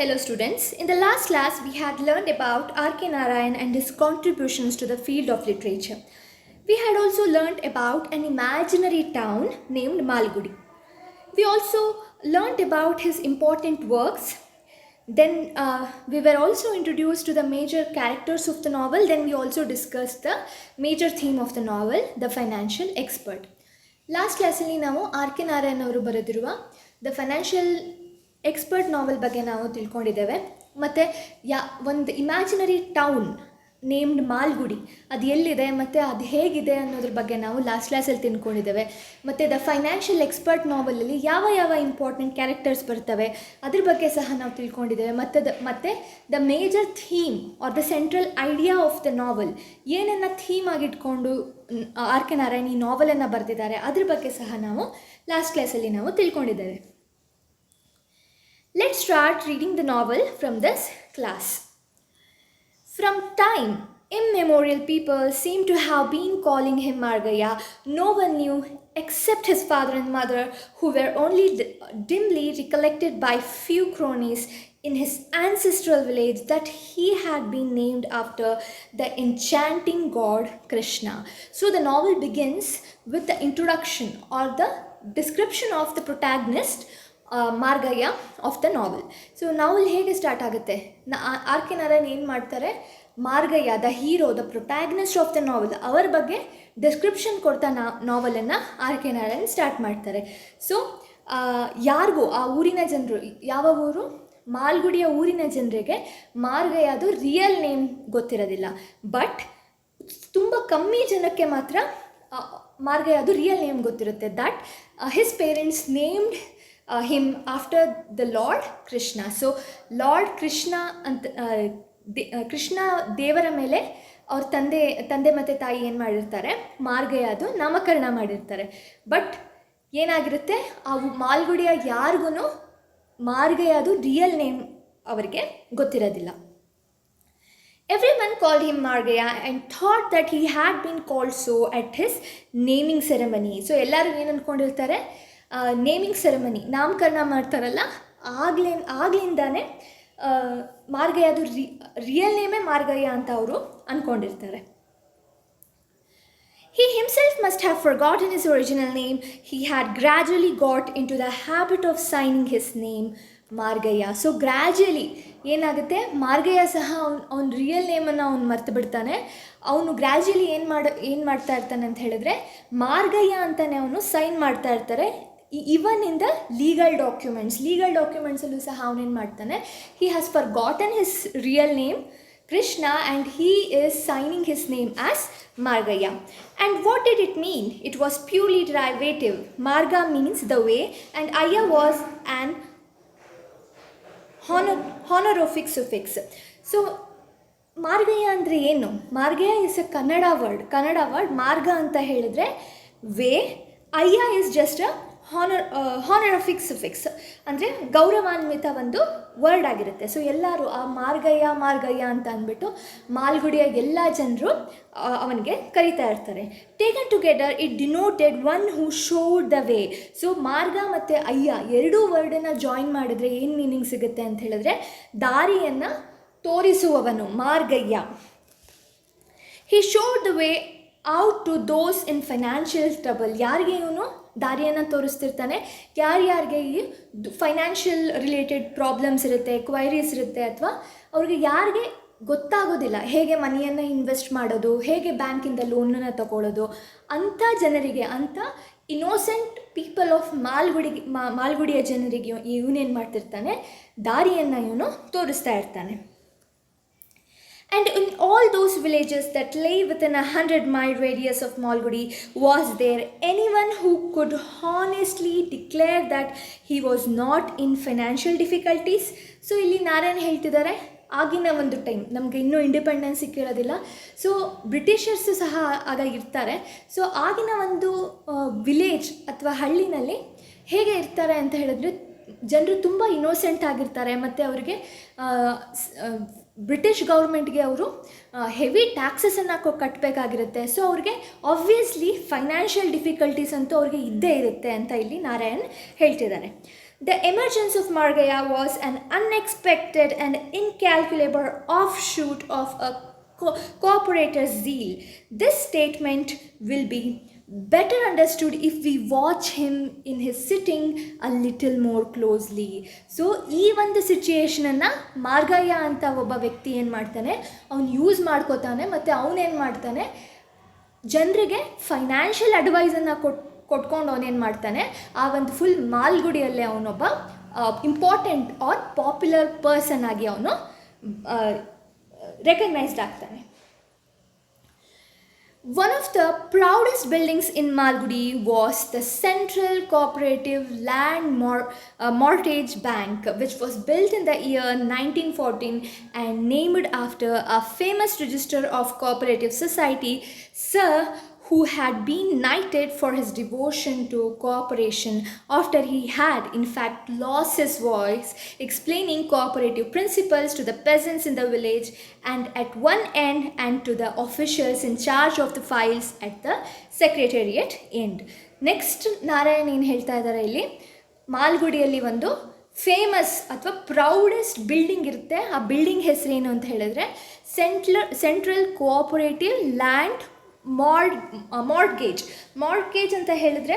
Hello students, in the last class we had learned about R.K. Narayan and his contributions to the field of literature. We had also learned about an imaginary town named Malgudi. We also learned about his important works. Then we were also introduced to the major characters of the novel. Then we also discussed the major theme of the novel, the financial expert. Last ಕ್ಲಾಸಲ್ಲಿ ನಾವು R K Narayan ಅವರು ಬರೆದಿರುವ the financial expert ನಾವೆಲ್ ಬಗ್ಗೆ ನಾವು ತಿಳ್ಕೊಂಡಿದ್ದೇವೆ. ಮತ್ತು ಒಂದು imaginary town named Malgudi ಅದು ಎಲ್ಲಿದೆ ಮತ್ತು ಅದು ಹೇಗಿದೆ ಅನ್ನೋದ್ರ ಬಗ್ಗೆ ನಾವು ಲಾಸ್ಟ್ ಕ್ಲಾಸಲ್ಲಿ ತಿಳ್ಕೊಂಡಿದ್ದೇವೆ. ಮತ್ತು ದ ಫೈನಾನ್ಷಿಯಲ್ ಎಕ್ಸ್ಪರ್ಟ್ ನಾವೆಲಲ್ಲಿ ಯಾವ ಇಂಪಾರ್ಟೆಂಟ್ ಕ್ಯಾರೆಕ್ಟರ್ಸ್ ಬರ್ತವೆ ಅದ್ರ ಬಗ್ಗೆ ಸಹ ನಾವು ತಿಳ್ಕೊಂಡಿದ್ದೇವೆ. ಮತ್ತು the major theme are the central idea of the ನಾವೆಲ್, ಏನನ್ನು ಥೀಮ್ ಆಗಿಟ್ಕೊಂಡು ಆರ್ ಕೆ ನಾರಾಯಣ್ ಈ ನಾವೆಲನ್ನು ಬರೆದಿದ್ದಾರೆ ಅದ್ರ ಬಗ್ಗೆ ಸಹ ನಾವು ಲಾಸ್ಟ್ ಕ್ಲಾಸಲ್ಲಿ ನಾವು ತಿಳ್ಕೊಂಡಿದ್ದೇವೆ. Let's start reading the novel from this class. From time immemorial, people seem to have been calling him Margaya. No one knew except his father and mother, who were only dimly recollected by few cronies in his ancestral village, that he had been named after the enchanting god Krishna. So the novel begins with the introduction or the description of the protagonist, Margayya of the novel. So novel ಹೇಗೆ start ಆಗುತ್ತೆ, R K Narayan ಏನು ಮಾಡ್ತಾರೆ, Margayya the hero, the protagonist of the novel, ಅವರ ಬಗ್ಗೆ description ಕೊಡ್ತಾ ನಾವೆಲನ್ನು R K Narayan start ಮಾಡ್ತಾರೆ. So ಯಾರಿಗೂ ಆ ಊರಿನ ಜನರು, ಯಾವ ಊರು, ಮಾಲ್ಗುಡಿಯ ಊರಿನ ಜನರಿಗೆ ಮಾರ್ಗಯ್ಯದು ರಿಯಲ್ ನೇಮ್ ಗೊತ್ತಿರೋದಿಲ್ಲ. ಬಟ್ ತುಂಬ ಕಮ್ಮಿ ಜನಕ್ಕೆ ಮಾತ್ರ ಮಾರ್ಗಯ್ಯದು ರಿಯಲ್ ನೇಮ್ ಗೊತ್ತಿರುತ್ತೆ. That his parents named him after the Lord Krishna. So Lord Krishna ಅಂತ ಕೃಷ್ಣ ದೇವರ ಮೇಲೆ ಅವ್ರ ತಂದೆ ಮತ್ತು ತಾಯಿ ಏನು ಮಾಡಿರ್ತಾರೆ, ಮಾರ್ಗಯ್ಯದು ನಾಮಕರಣ ಮಾಡಿರ್ತಾರೆ. ಬಟ್ ಏನಾಗಿರುತ್ತೆ, ಅವು ಮಾಲ್ಗುಡಿಯ ಯಾರಿಗೂ ಮಾರ್ಗಯ್ಯದು ರಿಯಲ್ ನೇಮ್ ಅವರಿಗೆ ಗೊತ್ತಿರೋದಿಲ್ಲ. Everyone called him Margaya and thought that he had been called so at his naming ceremony. So ಎಲ್ಲರೂ ಏನು ಅಂದ್ಕೊಂಡಿರ್ತಾರೆ, ನೇಮಿಂಗ್ ಸೆರೆಮನಿ, ನಾಮಕರಣ ಮಾಡ್ತಾರಲ್ಲ, ಆಗ್ಲಿಂದಾನೆ ಮಾರ್ಗಯ್ಯದು ರಿಯಲ್ ನೇಮೇ ಮಾರ್ಗಯ್ಯ ಅಂತ ಅವರು ಅಂದ್ಕೊಂಡಿರ್ತಾರೆ. He himself must have forgotten his original name. He had gradually got into the habit of signing his name Margayya. So gradually ಏನಾಗುತ್ತೆ, ಮಾರ್ಗಯ್ಯ ಸಹ ಅವ್ನ real ನೇಮನ್ನು ಅವ್ನು ಮರ್ತು ಬಿಡ್ತಾನೆ. ಅವನು ಗ್ರ್ಯಾಜುಯಲಿ ಏನು ಮಾಡ್ತಾ ಇರ್ತಾನೆ ಅಂತ ಹೇಳಿದ್ರೆ, ಮಾರ್ಗಯ್ಯ ಅಂತಲೇ ಅವನು ಸೈನ್ ಮಾಡ್ತಾ ಇರ್ತಾರೆ. ಈವನ್ ಇನ್ ದ ಲೀಗಲ್ ಡಾಕ್ಯುಮೆಂಟ್ಸಲ್ಲೂ ಸಹ ಅವನೇನು ಮಾಡ್ತಾನೆ, he has for gotten his real name Krishna and he is signing his name as Margayya. And what did it mean? It was purely derivative. ಮಾರ್ಗ ಮೀನ್ಸ್ ದ ವೇ ಆ್ಯಂಡ್ ಅಯ್ಯ was an ಹಾನರೋಫಿಕ್ ಸುಫಿಕ್ಸ್. So Margayya ಅಂದರೆ ಏನು? Margayya is a Kannada word. ಮಾರ್ಗ ಅಂತ ಹೇಳಿದ್ರೆ way, ಅಯ್ಯ is just a ಹಾನರೋಫಿಕ್ ಸುಫಿಕ್ಸ್, ಅಂದರೆ ಗೌರವಾನ್ವಿತ ಒಂದು ವರ್ಡ್ ಆಗಿರುತ್ತೆ. ಸೊ ಎಲ್ಲರೂ ಆ ಮಾರ್ಗಯ್ಯ ಅಂತ ಅಂದ್ಬಿಟ್ಟು ಮಾಲ್ಗುಡಿಯ ಎಲ್ಲ ಜನರು ಅವನಿಗೆ ಕರೀತಾ ಇರ್ತಾರೆ. Taken together it denoted one who showed the way. So ಮಾರ್ಗ ಮತ್ತು ಅಯ್ಯ ಎರಡೂ ವರ್ಡನ್ನು ಜಾಯಿನ್ ಮಾಡಿದ್ರೆ ಏನು ಮೀನಿಂಗ್ ಸಿಗುತ್ತೆ ಅಂತ ಹೇಳಿದ್ರೆ, ದಾರಿಯನ್ನು ತೋರಿಸುವವನು Margayya. He showed the way out to those in financial trouble. ಯಾರಿಗೆ ಇವನು ದಾರಿಯನ್ನು ತೋರಿಸ್ತಿರ್ತಾನೆ, ಯಾರ್ಯಾರಿಗೆ ಈ ಫೈನಾನ್ಷಿಯಲ್ ರಿಲೇಟೆಡ್ ಪ್ರಾಬ್ಲಮ್ಸ್ ಇರುತ್ತೆ, ಕ್ವೈರೀಸ್ ಇರುತ್ತೆ, ಅಥವಾ ಅವ್ರಿಗೆ ಯಾರಿಗೆ ಗೊತ್ತಾಗೋದಿಲ್ಲ ಹೇಗೆ ಮನಿಯನ್ನು ಇನ್ವೆಸ್ಟ್ ಮಾಡೋದು, ಹೇಗೆ ಬ್ಯಾಂಕಿಂದ ಲೋನನ್ನು ತಗೊಳ್ಳೋದು, ಅಂಥ ಜನರಿಗೆ, ಅಂಥ ಇನ್ನೋಸೆಂಟ್ ಪೀಪಲ್ ಆಫ್ ಮಾಲ್ಗುಡಿಯ ಜನರಿಗೆ ಇವನೇನು ಮಾಡ್ತಿರ್ತಾನೆ, ದಾರಿಯನ್ನು ಇವನು ತೋರಿಸ್ತಾ ಇರ್ತಾನೆ. And in all those villages that lay within 100-mile radius of Malgudi, was there anyone who could honestly declare that he was not in financial difficulties? So ಇಲ್ಲಿ ನಾರಾಯಣ್ ಹೇಳ್ತಿದ್ದಾರೆ, ಆಗಿನ ಒಂದು ಟೈಮ್, ನಮಗೆ ಇನ್ನೂ ಇಂಡಿಪೆಂಡೆನ್ಸ್ ಸಿಕ್ಕಿರೋದಿಲ್ಲ. ಸೊ ಬ್ರಿಟಿಷರ್ಸು ಸಹ ಆಗ ಇರ್ತಾರೆ. So ಆಗಿನ ಒಂದು ವಿಲೇಜ್ ಅಥವಾ ಹಳ್ಳಿನಲ್ಲಿ ಹೇಗೆ ಇರ್ತಾರೆ ಅಂತ ಹೇಳಿದ್ರೆ, ಜನರು ತುಂಬ ಇನ್ನೋಸೆಂಟ್ ಆಗಿರ್ತಾರೆ. ಮತ್ತು ಅವರಿಗೆ ಬ್ರಿಟಿಷ್ ಗೌರ್ಮೆಂಟ್ಗೆ ಅವರು ಹೆವಿ ಟ್ಯಾಕ್ಸಸನ್ನು ಕಟ್ಟಬೇಕಾಗಿರುತ್ತೆ. ಸೊ ಅವ್ರಿಗೆ ಆಬ್ವಿಯಸ್ಲಿ ಫೈನಾನ್ಷಿಯಲ್ ಡಿಫಿಕಲ್ಟೀಸ್ ಅಂತೂ ಅವ್ರಿಗೆ ಇದ್ದೇ ಇರುತ್ತೆ ಅಂತ ಇಲ್ಲಿ ನಾರಾಯಣ್ ಹೇಳ್ತಿದ್ದಾರೆ. The emergence of Margaya was an unexpected and incalculable offshoot of a cooperator's zeal. This statement will be better understood if we watch him in his sitting a little more closely. So ಈ ಒಂದು ಸಿಚುಯೇಷನನ್ನು ಮಾರ್ಗಯ್ಯ ಅಂತ ಒಬ್ಬ ವ್ಯಕ್ತಿ ಏನು ಮಾಡ್ತಾನೆ, ಅವನು use ಮಾಡ್ಕೋತಾನೆ ಮತ್ತು ಅವನೇನು ಮಾಡ್ತಾನೆ, ಜನರಿಗೆ ಫೈನಾನ್ಷಿಯಲ್ ಅಡ್ವೈಸನ್ನು ಕೊಟ್ಕೊಂಡು ಅವನೇನು ಮಾಡ್ತಾನೆ, ಆ ಒಂದು ಫುಲ್ ಮಾಲ್ಗುಡಿಯಲ್ಲೇ ಅವನೊಬ್ಬ ಇಂಪಾರ್ಟೆಂಟ್ ಆರ್ ಪಾಪ್ಯುಲರ್ ಪರ್ಸನ್ ಆಗಿ ಅವನು ರೆಕಗ್ನೈಸ್ಡ್ ಆಗ್ತಾನೆ. One of the proudest buildings in Malgudi was the Central Cooperative Land Mortgage Bank, which was built in the year 1914 and named after a famous register of cooperative society, Sir, who had been knighted for his devotion to cooperation after he had in fact lost his voice explaining cooperative principles to the peasants in the village and at one end and to the officials in charge of the files at the secretariat end. Next Narayan ಏನು ಹೇಳ್ತಾ ಇದ್ದಾರೆ ಇಲ್ಲಿ, ಮಾಲ್ಗುಡಿಯಲ್ಲಿ ಒಂದು famous ಅಥವಾ proudest building ಇರುತ್ತೆ. ಆ building ಹೆಸರೇನು ಅಂತ ಹೇಳಿದ್ರೆ ಸೆಂಟ್ರಲ್ ಕೋಆಪರೇಟಿವ್ ಲ್ಯಾಂಡ್ mortgage ಅಂತ ಹೇಳಿದ್ರೆ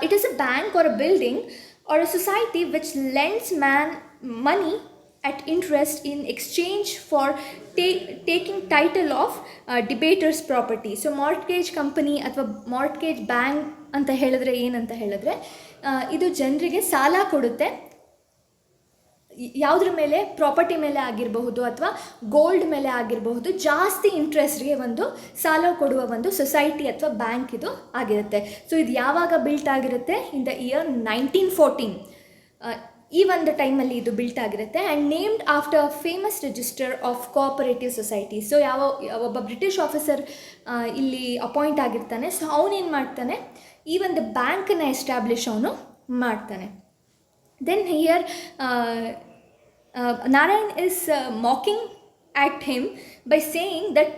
it is a bank or a building or a society which lends money at interest in exchange for taking title of debator's property. So mortgage company ಅಥವಾ mortgage bank ಅಂತ ಹೇಳಿದ್ರೆ ಏನಂತ ಹೇಳಿದ್ರೆ ಇದು ಜನರಿಗೆ ಸಾಲ ಕೊಡುತ್ತೆ. ಯಾವುದ್ರ ಮೇಲೆ, ಪ್ರಾಪರ್ಟಿ ಮೇಲೆ ಆಗಿರಬಹುದು ಅಥವಾ ಗೋಲ್ಡ್ ಮೇಲೆ ಆಗಿರಬಹುದು, ಜಾಸ್ತಿ ಇಂಟ್ರೆಸ್ಟ್ಗೆ ಒಂದು ಸಾಲ ಕೊಡುವ ಒಂದು ಸೊಸೈಟಿ ಅಥವಾ ಬ್ಯಾಂಕ್ ಇದು ಆಗಿರುತ್ತೆ. ಸೊ ಇದು ಯಾವಾಗ ಬಿಲ್ಟ್ ಆಗಿರುತ್ತೆ, ಇನ್ ದ ಇಯರ್ 1914 ಈ ಒಂದು ಟೈಮಲ್ಲಿ ಇದು ಬಿಲ್ಟ್ ಆಗಿರುತ್ತೆ. And named after famous register of cooperative society. So ಒಬ್ಬ ಬ್ರಿಟಿಷ್ ಆಫೀಸರ್ ಇಲ್ಲಿ ಅಪಾಯಿಂಟ್ ಆಗಿರ್ತಾನೆ. ಸೊ ಅವನೇನು ಮಾಡ್ತಾನೆ, ಈ ಒಂದು ಬ್ಯಾಂಕನ್ನು ಎಸ್ಟಾಬ್ಲಿಷ್ ಅವನು ಮಾಡ್ತಾನೆ. Then here Narayan is mocking at him by saying that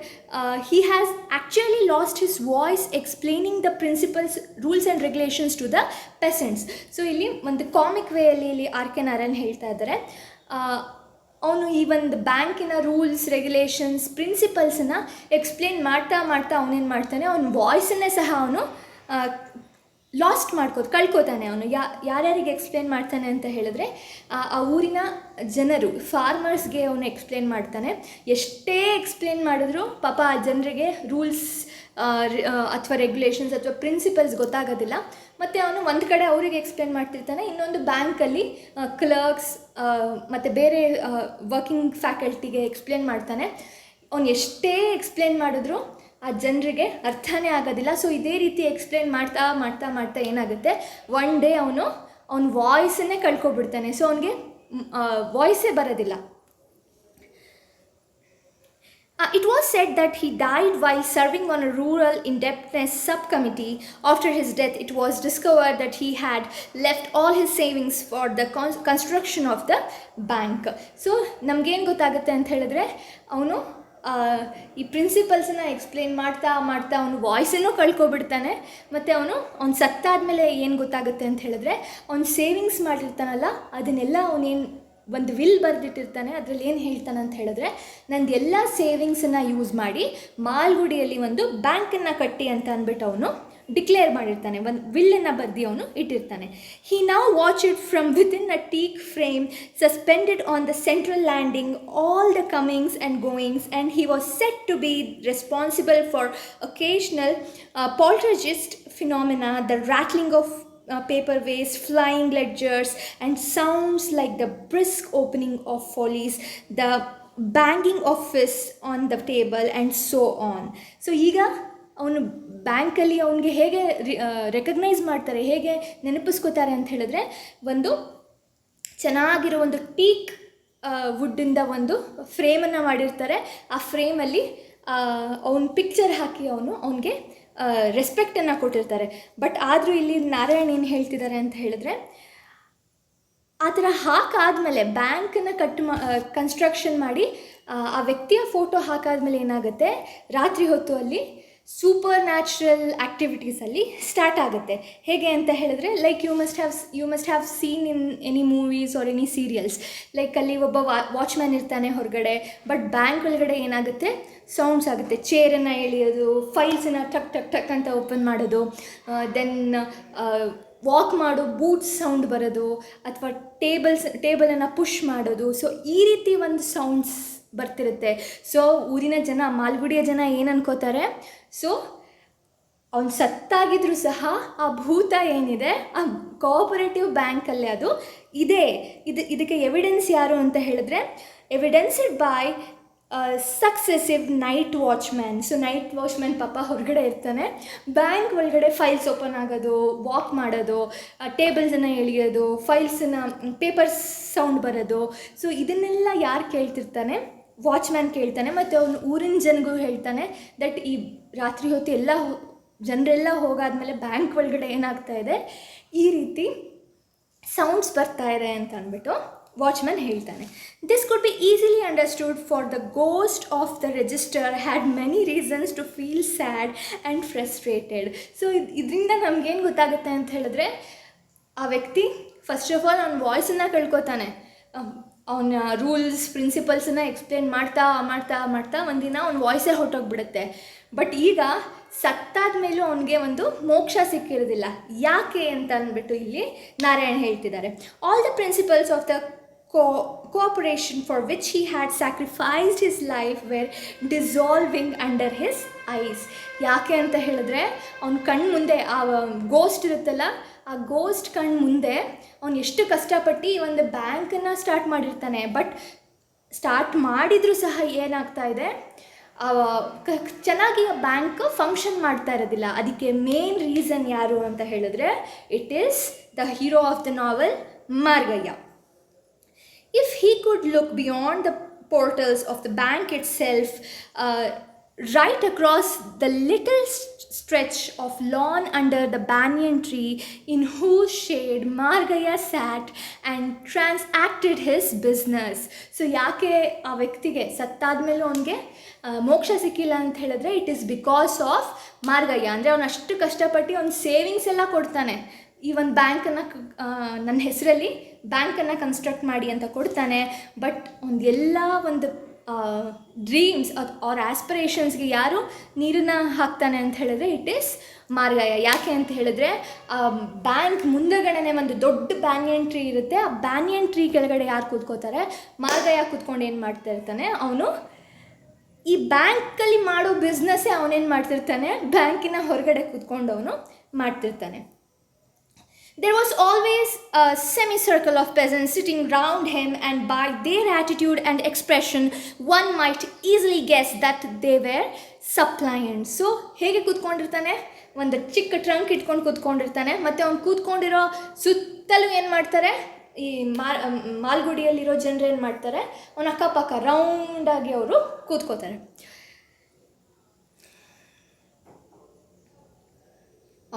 he has actually lost his voice explaining the principles, rules and regulations to the peasants. So ಇಲ್ಲಿ ಒಂದು ಕಾಮಿಕ್ ವೇಯಲ್ಲಿ ಇಲ್ಲಿ ಆರ್ ಕೆ ನಾರಾಯಣ್ ಹೇಳ್ತಾ ಇದ್ದಾರೆ, ಅವನು ಈ ಒಂದು ಬ್ಯಾಂಕಿನ ರೂಲ್ಸ್ ರೆಗ್ಯುಲೇಷನ್ಸ್ ಪ್ರಿನ್ಸಿಪಲ್ಸನ್ನು ಎಕ್ಸ್ಪ್ಲೇನ್ ಮಾಡ್ತಾ ಅವನೇನು ಮಾಡ್ತಾನೆ, ಅವನ ವಾಯ್ಸನ್ನೇ ಸಹ ಅವನು ಕಳ್ಕೊತಾನೆ. ಅವನು ಯಾರ್ಯಾರಿಗೆ ಎಕ್ಸ್ಪ್ಲೇನ್ ಮಾಡ್ತಾನೆ ಅಂತ ಹೇಳಿದ್ರೆ ಆ ಊರಿನ ಜನರು, ಫಾರ್ಮರ್ಸ್ಗೆ ಅವನು ಎಕ್ಸ್ಪ್ಲೇನ್ ಮಾಡ್ತಾನೆ. ಎಷ್ಟೇ ಎಕ್ಸ್ಪ್ಲೇನ್ ಮಾಡಿದ್ರು ಪಾಪ ಆ ಜನರಿಗೆ ರೂಲ್ಸ್ ಅಥವಾ ರೆಗ್ಯುಲೇಷನ್ಸ್ ಅಥವಾ ಪ್ರಿನ್ಸಿಪಲ್ಸ್ ಗೊತ್ತಾಗೋದಿಲ್ಲ. ಮತ್ತು ಅವನು ಒಂದು ಕಡೆ ಅವರಿಗೆ ಎಕ್ಸ್ಪ್ಲೇನ್ ಮಾಡ್ತಿರ್ತಾನೆ, ಇನ್ನೊಂದು ಬ್ಯಾಂಕಲ್ಲಿ ಕ್ಲರ್ಕ್ಸ್ ಮತ್ತು ಬೇರೆ ವರ್ಕಿಂಗ್ ಫ್ಯಾಕಲ್ಟಿಗೆ ಎಕ್ಸ್ಪ್ಲೇನ್ ಮಾಡ್ತಾನೆ. ಅವನು ಎಷ್ಟೇ ಎಕ್ಸ್ಪ್ಲೇನ್ ಮಾಡಿದ್ರು ಆ ಜನರಿಗೆ ಅರ್ಥನೇ ಆಗೋದಿಲ್ಲ. ಸೊ ಇದೇ ರೀತಿ ಎಕ್ಸ್ಪ್ಲೇನ್ ಮಾಡ್ತಾ ಏನಾಗುತ್ತೆ, ಒನ್ ಡೇ ಅವನ ವಾಯ್ಸನ್ನೇ ಕಳ್ಕೊಬಿಡ್ತಾನೆ. ಸೊ ಅವನಿಗೆ ವಾಯ್ಸೇ ಬರೋದಿಲ್ಲ. It was said that he died while serving on a rural indebtedness subcommittee. After his death, it was discovered that he had left all his savings for the construction of the bank. So ನಮಗೇನು ಗೊತ್ತಾಗುತ್ತೆ ಅಂತ ಹೇಳಿದ್ರೆ, ಅವನು ಈ ಪ್ರಿನ್ಸಿಪಲ್ಸನ್ನ explain ಮಾಡ್ತಾ ಅವನು ವಾಯ್ಸನ್ನು ಕಳ್ಕೊಬಿಡ್ತಾನೆ. ಮತ್ತು ಅವನು ಸತ್ತಾದ್ಮೇಲೆ ಏನು ಗೊತ್ತಾಗುತ್ತೆ ಅಂತ ಹೇಳಿದ್ರೆ, ಅವ್ನು ಸೇವಿಂಗ್ಸ್ ಮಾಡಿರ್ತಾನಲ್ಲ ಅದನ್ನೆಲ್ಲ ಅವನೇನು ಒಂದು ವಿಲ್ ಬರೆದಿಟ್ಟಿರ್ತಾನೆ. ಅದರಲ್ಲಿ ಏನು ಹೇಳ್ತಾನೆ ಅಂತ ಹೇಳಿದ್ರೆ, ನಂದು ಎಲ್ಲ ಸೇವಿಂಗ್ಸನ್ನು ಯೂಸ್ ಮಾಡಿ ಮಾಲ್ಗುಡಿಯಲ್ಲಿ ಒಂದು ಬ್ಯಾಂಕನ್ನು ಕಟ್ಟಿ ಅಂತ ಅಂದ್ಬಿಟ್ಟು ಅವನು ಡಿಕ್ಲೇರ್ ಮಾಡಿರ್ತಾನೆ. ಒಂದು ವಿಲ್ಲನ್ನು ಬರೆದು ಅವನು ಇಟ್ಟಿರ್ತಾನೆ. He now watch it from within a teak frame suspended on the central landing all the comings and goings and he was set to be responsible for occasional poltergeist phenomena, the rattling of paperweights, flying ledgers, and sounds like the brisk opening of follies, the banging of fists on the table, and so on. So ಈಗ ಅವನು ಬ್ಯಾಂಕಲ್ಲಿ ಅವನಿಗೆ ಹೇಗೆ recognise ಮಾಡ್ತಾರೆ, ಹೇಗೆ ನೆನಪಿಸ್ಕೋತಾರೆ ಅಂತ ಹೇಳಿದ್ರೆ, ಒಂದು ಚೆನ್ನಾಗಿರೋ ಒಂದು ಟೀಕ್ ವುಡ್ಡಿಂದ ಒಂದು ಫ್ರೇಮನ್ನು ಮಾಡಿರ್ತಾರೆ. ಆ ಫ್ರೇಮಲ್ಲಿ ಅವನ ಪಿಕ್ಚರ್ ಹಾಕಿ ಅವನಿಗೆ ರೆಸ್ಪೆಕ್ಟನ್ನು ಕೊಟ್ಟಿರ್ತಾರೆ. ಬಟ್ ಆದರೂ ಇಲ್ಲಿ ನಾರಾಯಣ್ ಏನು ಹೇಳ್ತಿದ್ದಾರೆ ಅಂತ ಹೇಳಿದ್ರೆ, ಆ ಥರ ಹಾಕಾದ್ಮೇಲೆ ಬ್ಯಾಂಕನ್ನು ಕನ್ಸ್ಟ್ರಕ್ಷನ್ ಮಾಡಿ ಆ ವ್ಯಕ್ತಿಯ ಫೋಟೋ ಹಾಕಾದ್ಮೇಲೆ ಏನಾಗುತ್ತೆ, ರಾತ್ರಿ ಹೊತ್ತು ಅಲ್ಲಿ ಸೂಪರ್ ನ್ಯಾಚುರಲ್ ಆ್ಯಕ್ಟಿವಿಟೀಸಲ್ಲಿ ಸ್ಟಾರ್ಟ್ ಆಗುತ್ತೆ. ಹೇಗೆ ಅಂತ ಹೇಳಿದ್ರೆ, like you must have seen in any movies or any serials. Like ಅಲ್ಲಿ ಒಬ್ಬ ವಾಚ್ಮ್ಯಾನ್ ಇರ್ತಾನೆ ಹೊರಗಡೆ, ಬಟ್ ಬ್ಯಾಂಕ್ ಒಳಗಡೆ ಏನಾಗುತ್ತೆ, ಸೌಂಡ್ಸ್ ಆಗುತ್ತೆ. ಚೇರನ್ನು ಎಳೆಯೋದು, ಫೈಲ್ಸನ್ನು ಟಕ್ ಟಕ್ ಟಕ್ ಅಂತ ಓಪನ್ ಮಾಡೋದು, ದೆನ್ ವಾಕ್ ಮಾಡೋ ಬೂಟ್ಸ್ ಸೌಂಡ್ ಬರೋದು, ಅಥವಾ ಟೇಬಲನ್ನು ಪುಷ್ ಮಾಡೋದು. ಸೊ ಈ ರೀತಿ ಒಂದು ಸೌಂಡ್ಸ್ ಬರ್ತಿರುತ್ತೆ. ಸೊ ಊರಿನ ಜನ, ಮಾಲ್ಗುಡಿಯ ಜನ ಏನು ಅನ್ಕೋತಾರೆ, ಸೊ ಅವ್ನು ಸತ್ತಾಗಿದ್ರೂ ಸಹ ಆ ಭೂತ ಏನಿದೆ ಆ ಕೋಆಪರೇಟಿವ್ ಬ್ಯಾಂಕಲ್ಲಿ ಅದು ಇದೆ. ಇದಕ್ಕೆ ಎವಿಡೆನ್ಸ್ ಯಾರು ಅಂತ ಹೇಳಿದ್ರೆ, evidenced by successive night watchman. So night watchman ಪಾಪ ಹೊರಗಡೆ ಇರ್ತಾನೆ, ಬ್ಯಾಂಕ್ ಒಳಗಡೆ ಫೈಲ್ಸ್ ಓಪನ್ ಆಗೋದು, ವಾಕ್ ಮಾಡೋದು, ಟೇಬಲ್ಸನ್ನು ಎಳೆಯೋದು, ಫೈಲ್ಸನ್ನು ಪೇಪರ್ಸ್ ಸೌಂಡ್ ಬರೋದು. ಸೊ ಇದನ್ನೆಲ್ಲ ಯಾರು ಕೇಳ್ತಿರ್ತಾನೆ, ವಾಚ್ಮ್ಯಾನ್ ಕೇಳ್ತಾನೆ. ಮತ್ತು ಅವನು ಊರಿನ ಜನಗೂ ಹೇಳ್ತಾನೆ ದಟ್ ಈ ರಾತ್ರಿ ಹೊತ್ತು ಜನರೆಲ್ಲ ಹೋಗಾದ್ಮೇಲೆ ಬ್ಯಾಂಕ್ ಒಳಗಡೆ ಏನಾಗ್ತಾ ಇದೆ, ಈ ರೀತಿ ಸೌಂಡ್ಸ್ ಬರ್ತಾ ಇದೆ ಅಂತ ಅಂದ್ಬಿಟ್ಟು ವಾಚ್ಮ್ಯಾನ್ ಹೇಳ್ತಾನೆ. This could be easily understood for the ghost of the register had many reasons to feel sad and frustrated. So ಇದರಿಂದ ನಮಗೇನು ಗೊತ್ತಾಗುತ್ತೆ ಅಂತ ಹೇಳಿದ್ರೆ, ಆ ವ್ಯಕ್ತಿ ಫಸ್ಟ್ ಆಫ್ ಆಲ್ ಅವ್ನ ವಾಯ್ಸನ್ನು ಕಳ್ಕೊತಾನೆ. ಅವನ ರೂಲ್ಸ್ ಪ್ರಿನ್ಸಿಪಲ್ಸನ್ನು ಎಕ್ಸ್ಪ್ಲೇನ್ ಮಾಡ್ತಾ ಮಾಡ್ತಾ ಮಾಡ್ತಾ ಒಂದಿನ ಅವ್ನ ವಾಯ್ಸೇ ಹೊರಟೋಗ್ಬಿಡುತ್ತೆ. ಬಟ್ ಈಗ ಸತ್ತಾದ ಮೇಲೂ ಅವನಿಗೆ ಒಂದು ಮೋಕ್ಷ ಸಿಕ್ಕಿರೋದಿಲ್ಲ. ಯಾಕೆ ಅಂತ ಅಂದ್ಬಿಟ್ಟು ಇಲ್ಲಿ ನಾರಾಯಣ್ ಹೇಳ್ತಿದ್ದಾರೆ. All the principles of the cooperation for which he had sacrificed his life were dissolving under his eyes. ಯಾಕೆ ಅಂತ ಹೇಳಿದ್ರೆ, ಅವ್ನ ಕಣ್ಣು ಮುಂದೆ ಆ ಗೋಸ್ಟ್ ಇರುತ್ತಲ್ಲ, ಆ ಗೋಸ್ಟ್ ಕಣ್ಣು ಮುಂದೆ ಅವ್ನು ಎಷ್ಟು ಕಷ್ಟಪಟ್ಟು ಈ ಒಂದು ಬ್ಯಾಂಕನ್ನು ಸ್ಟಾರ್ಟ್ ಮಾಡಿರ್ತಾನೆ. ಬಟ್ ಸ್ಟಾರ್ಟ್ ಮಾಡಿದರೂ ಸಹ ಏನಾಗ್ತಾ ಇದೆ, ಚೆನ್ನಾಗಿ ಬ್ಯಾಂಕ್ ಫಂಕ್ಷನ್ ಮಾಡ್ತಾ ಇರೋದಿಲ್ಲ. ಅದಕ್ಕೆ ಮೇನ್ ರೀಸನ್ ಯಾರು ಅಂತ ಹೇಳಿದ್ರೆ, it is the hero of the novel, Margayya. If he could look beyond the portals of the bank itself, right across the little stretch of lawn under the banyan tree in whose shade Margaya sat and transacted his business. So ಯಾಕೆ ಆ ವ್ಯಕ್ತಿಗೆ ಸತ್ತಾದ್ಮೇಲೂ ಅವನಿಗೆ ಮೋಕ್ಷ ಸಿಕ್ಕಿಲ್ಲ ಅಂತ ಹೇಳಿದ್ರೆ, it is because of Margayya. ಅಂದರೆ ಅವನು ಅಷ್ಟು ಕಷ್ಟಪಟ್ಟು ಅವ್ನು ಸೇವಿಂಗ್ಸ್ ಎಲ್ಲ ಕೊಡ್ತಾನೆ. ಈ ಒಂದು ಬ್ಯಾಂಕನ್ನು ನನ್ನ ಹೆಸರಲ್ಲಿ ಬ್ಯಾಂಕನ್ನು ಕನ್ಸ್ಟ್ರಕ್ಟ್ ಮಾಡಿ ಅಂತ ಕೊಡ್ತಾನೆ. ಬಟ್ ಎಲ್ಲ ಒಂದು ಡ್ರೀಮ್ಸ್ ಅವ್ರ ಆಸ್ಪಿರೇಷನ್ಸ್ಗೆ ಯಾರು ನೀರನ್ನು ಹಾಕ್ತಾನೆ ಅಂತ ಹೇಳಿದ್ರೆ, ಇಟ್ ಈಸ್ ಮಾರ್ಗಯ್ಯ. ಯಾಕೆ ಅಂತ ಹೇಳಿದ್ರೆ, ಬ್ಯಾಂಕ್ ಮುಂದಗಡೆ ಒಂದು ದೊಡ್ಡ ಬ್ಯಾನಿಯನ್ ಟ್ರೀ ಇರುತ್ತೆ. ಆ ಬ್ಯಾನಿಯನ್ ಟ್ರೀ ಕೆಳಗಡೆ ಯಾರು ಕೂತ್ಕೋತಾರೆ, ಮಾರ್ಗಯ್ಯ ಕೂತ್ಕೊಂಡು ಏನು ಮಾಡ್ತಾ ಇರ್ತಾನೆ, ಅವನು ಈ ಬ್ಯಾಂಕಲ್ಲಿ ಮಾಡೋ ಬಿಸ್ನೆಸ್ಸೇ ಅವನೇನು ಮಾಡ್ತಿರ್ತಾನೆ, ಬ್ಯಾಂಕಿನ ಹೊರಗಡೆ ಕೂತ್ಕೊಂಡು ಅವನು ಮಾಡ್ತಿರ್ತಾನೆ. There was always a semicircle of peasants sitting round him, and by their attitude and expression one might easily guess that they were suppliants. So ಹೇಗೆ ಕೂತ್ಕೊಂಡಿರ್ತಾನೆ, ಒಂದು ಚಿಕ್ಕ ಟ್ರಂಕ್ ಇಟ್ಕೊಂಡು ಕೂತ್ಕೊಂಡಿರ್ತಾನೆ. ಮತ್ತು ಅವ್ನು ಕೂತ್ಕೊಂಡಿರೋ ಸುತ್ತಲೂ ಏನು ಮಾಡ್ತಾರೆ, ಈ ಮಾಲ್ಗುಡಿಯಲ್ಲಿರೋ ಜನರು ಏನು ಮಾಡ್ತಾರೆ, ಅವನ ಅಕ್ಕಪಕ್ಕ ರೌಂಡಾಗಿ ಅವರು ಕೂತ್ಕೋತಾರೆ.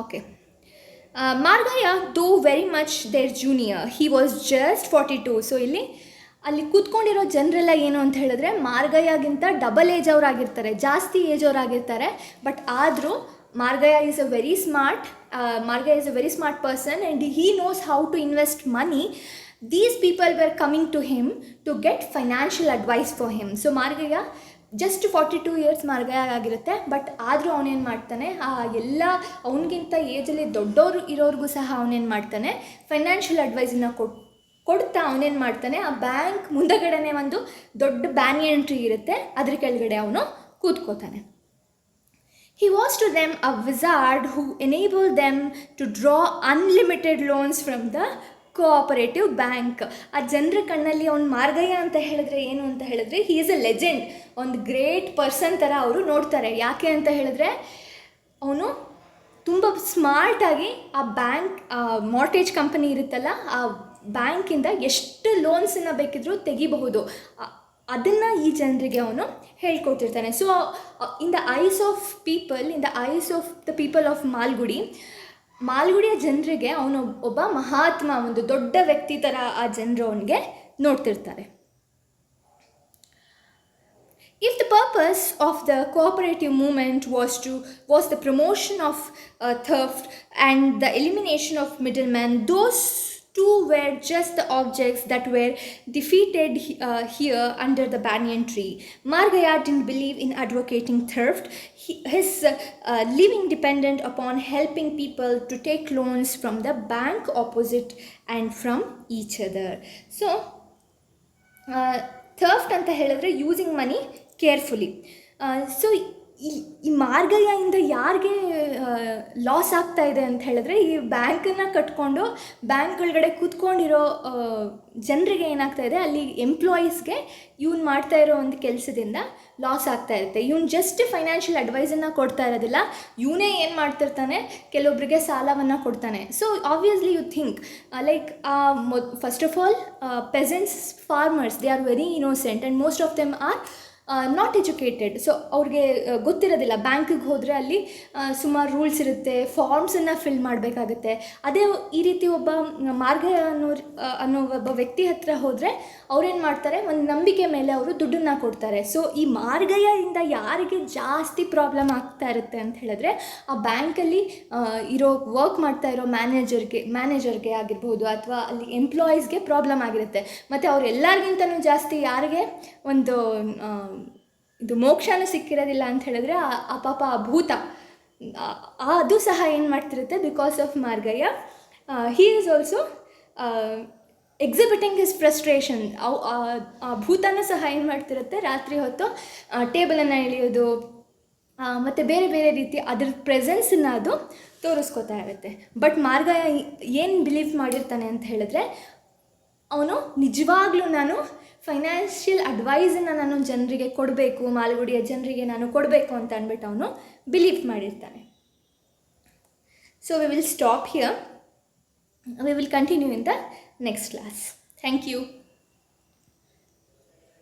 Okay. Margaya, though very much their junior, he was just 42. So ಅಲ್ಲಿ ಕೂತ್ಕೊಂಡಿರೋ ಜನರೆಲ್ಲ ಏನು ಅಂತ ಹೇಳಿದ್ರೆ, ಮಾರ್ಗಯ್ಯಗಿಂತ ಡಬಲ್ ಏಜ್ ಅವರಾಗಿರ್ತಾರೆ, ಜಾಸ್ತಿ ಏಜ್ ಅವರಾಗಿರ್ತಾರೆ. ಬಟ್ ಆದರೂ Margayya is a very smart person and he knows how to invest money. These people were coming to him to get financial advice for him. So Margayya just 42 years Margayya ಆಗಿರುತ್ತೆ. But ಆದರೂ ಅವನೇನು ಮಾಡ್ತಾನೆ, ಎಲ್ಲ ಅವನಿಗಿಂತ ಏಜಲ್ಲಿ ದೊಡ್ಡವರು ಇರೋರಿಗೂ ಸಹ ಅವನೇನು ಮಾಡ್ತಾನೆ, ಫೈನಾನ್ಷಿಯಲ್ ಅಡ್ವೈಸನ್ನು ಕೊಡ್ತಾ ಅವನೇನು ಮಾಡ್ತಾನೆ, ಆ ಬ್ಯಾಂಕ್ ಮುಂದಗಡೆನೇ ಒಂದು ದೊಡ್ಡ ಬ್ಯಾನಿಯನ್ ಟ್ರೀ ಇರುತ್ತೆ, ಅದ್ರ ಕೆಳಗಡೆ ಅವನು ಕೂತ್ಕೋತಾನೆ. He was to them a wizard who enabled them to draw unlimited loans from the cooperative bank. ಆ ಜನರ ಕಣ್ಣಲ್ಲಿ ಅವ್ನು ಮಾರ್ಗಯ್ಯ ಅಂತ ಹೇಳಿದ್ರೆ ಏನು ಅಂತ ಹೇಳಿದ್ರೆ, ಹಿ ಈಸ್ ಅ ಲೆಜೆಂಡ್, ಒಂದು ಗ್ರೇಟ್ ಪರ್ಸನ್ ಥರ ಅವರು ನೋಡ್ತಾರೆ. ಯಾಕೆ ಅಂತ ಹೇಳಿದ್ರೆ, ಅವನು ತುಂಬ ಸ್ಮಾರ್ಟಾಗಿ ಆ ಬ್ಯಾಂಕ್ ಮಾರ್ಟೇಜ್ ಕಂಪನಿ ಇರುತ್ತಲ್ಲ, ಆ ಬ್ಯಾಂಕಿಂದ ಎಷ್ಟು ಲೋನ್ಸನ್ನು ಬೇಕಿದ್ರೂ ತೆಗಿಬಹುದು, ಅದನ್ನು ಈ ಜನರಿಗೆ ಅವನು ಹೇಳ್ಕೊಡ್ತಿರ್ತಾನೆ. So in the eyes of the people of ಮಾಲ್ಗುಡಿಯ ಜನರಿಗೆ ಅವನು ಒಬ್ಬ ಮಹಾತ್ಮ, ಒಂದು ದೊಡ್ಡ ವ್ಯಕ್ತಿ ಥರ ಆ ಜನರು ಅವನಿಗೆ ನೋಡ್ತಿರ್ತಾರೆ. If the purpose of the cooperative movement was the promotion of theft and the elimination of middlemen, those two were just the objects that were defeated here under the banyan tree. Margaya didn't believe in advocating theft. His living dependent upon helping people to take loans from the bank opposite and from each other. So ಥರ್ಫ್ಟ್ ಅಂತ ಹೇಳಿದ್ರೆ using ಮನಿ carefully. So ಈ ಮಾರ್ಗಯಿಂದ ಯಾರಿಗೆ loss ಆಗ್ತಾ ಇದೆ ಅಂತ ಹೇಳಿದ್ರೆ, ಈ ಬ್ಯಾಂಕನ್ನು ಕಟ್ಕೊಂಡು ಬ್ಯಾಂಕ್ ಒಳಗಡೆ ಕೂತ್ಕೊಂಡಿರೋ ಜನರಿಗೆ ಏನಾಗ್ತಾ ಇದೆ, ಅಲ್ಲಿ ಎಂಪ್ಲಾಯೀಸ್ಗೆ ಇವ್ನು ಮಾಡ್ತಾ ಇರೋ ಒಂದು ಕೆಲಸದಿಂದ ಲಾಸ್ ಆಗ್ತಾ ಇರುತ್ತೆ. ಇವ್ನು ಜಸ್ಟ್ ಫೈನಾನ್ಷಿಯಲ್ ಅಡ್ವೈಸನ್ನು ಕೊಡ್ತಾ ಇರೋದಿಲ್ಲ, ಇವನೇ ಏನು ಮಾಡ್ತಿರ್ತಾನೆ, ಕೆಲವೊಬ್ಬರಿಗೆ ಸಾಲವನ್ನು ಕೊಡ್ತಾನೆ. So obviously you think like first of all peasants, farmers, they are very innocent and most of them are not educated. So ಅವ್ರಿಗೆ ಗೊತ್ತಿರೋದಿಲ್ಲ, ಬ್ಯಾಂಕಿಗೆ ಹೋದರೆ ಅಲ್ಲಿ ಸುಮಾರು ರೂಲ್ಸ್ ಇರುತ್ತೆ, ಫಾರ್ಮ್ಸನ್ನು ಫಿಲ್ ಮಾಡಬೇಕಾಗುತ್ತೆ. ಅದೇ ಈ ರೀತಿ ಒಬ್ಬ ಮಾರ್ಗ ಅನ್ನೋ ಒಬ್ಬ ವ್ಯಕ್ತಿ ಹತ್ರ ಹೋದರೆ ಅವ್ರೇನು ಮಾಡ್ತಾರೆ, ಒಂದು ನಂಬಿಕೆ ಮೇಲೆ ಅವರು ದುಡ್ಡನ್ನು ಕೊಡ್ತಾರೆ. ಸೊ ಈ ಮಾರ್ಗಯಿಂದ ಯಾರಿಗೆ ಜಾಸ್ತಿ ಪ್ರಾಬ್ಲಮ್ ಆಗ್ತಾ ಇರುತ್ತೆ ಅಂತ ಹೇಳಿದ್ರೆ, ಆ ಬ್ಯಾಂಕಲ್ಲಿ ಇರೋ ವರ್ಕ್ ಮಾಡ್ತಾ ಇರೋ ಮ್ಯಾನೇಜರ್ಗೆ ಆಗಿರ್ಬೋದು, ಅಥವಾ ಅಲ್ಲಿ ಎಂಪ್ಲಾಯೀಸ್ಗೆ ಪ್ರಾಬ್ಲಮ್ ಆಗಿರುತ್ತೆ. ಮತ್ತು ಅವರೆಲ್ಲರಿಗಿಂತನೂ ಜಾಸ್ತಿ ಯಾರಿಗೆ ಒಂದು ಇದು ಮೋಕ್ಷನೂ ಸಿಕ್ಕಿರೋದಿಲ್ಲ ಅಂತ ಹೇಳಿದ್ರೆ, ಆ ಪಾಪ ಆ ಭೂತ ಅದು ಸಹ ಏನು ಮಾಡ್ತಿರುತ್ತೆ, because of Margayya he is also exhibiting his frustration. ಆ ಭೂತನೂ ಸಹ ಏನು ಮಾಡ್ತಿರುತ್ತೆ, ರಾತ್ರಿ ಹೊತ್ತು ಟೇಬಲನ್ನು ಎಳೆಯೋದು ಮತ್ತು ಬೇರೆ ಬೇರೆ ರೀತಿ ಅದ್ರ ಪ್ರೆಸೆನ್ಸನ್ನು ಅದು ತೋರಿಸ್ಕೋತಾ ಇರುತ್ತೆ. ಬಟ್ ಮಾರ್ಗಯ್ಯ ಏನು ಬಿಲೀವ್ ಮಾಡಿರ್ತಾನೆ ಅಂತ ಹೇಳಿದ್ರೆ, ಅವನು ನಿಜವಾಗ್ಲೂ ನಾನು ಫೈನಾನ್ಷಿಯಲ್ ಅಡ್ವೈಸನ್ನು ನಾನು ಜನರಿಗೆ ಕೊಡಬೇಕು, ಮಾಲ್ಗುಡಿಯ ಜನರಿಗೆ ನಾನು ಕೊಡಬೇಕು ಅಂತ ಅಂದ್ಬಿಟ್ಟು ಅವನು ಬಿಲೀವ್ ಮಾಡಿರ್ತಾನೆ. So we will stop here. We will continue in the next class. Thank you.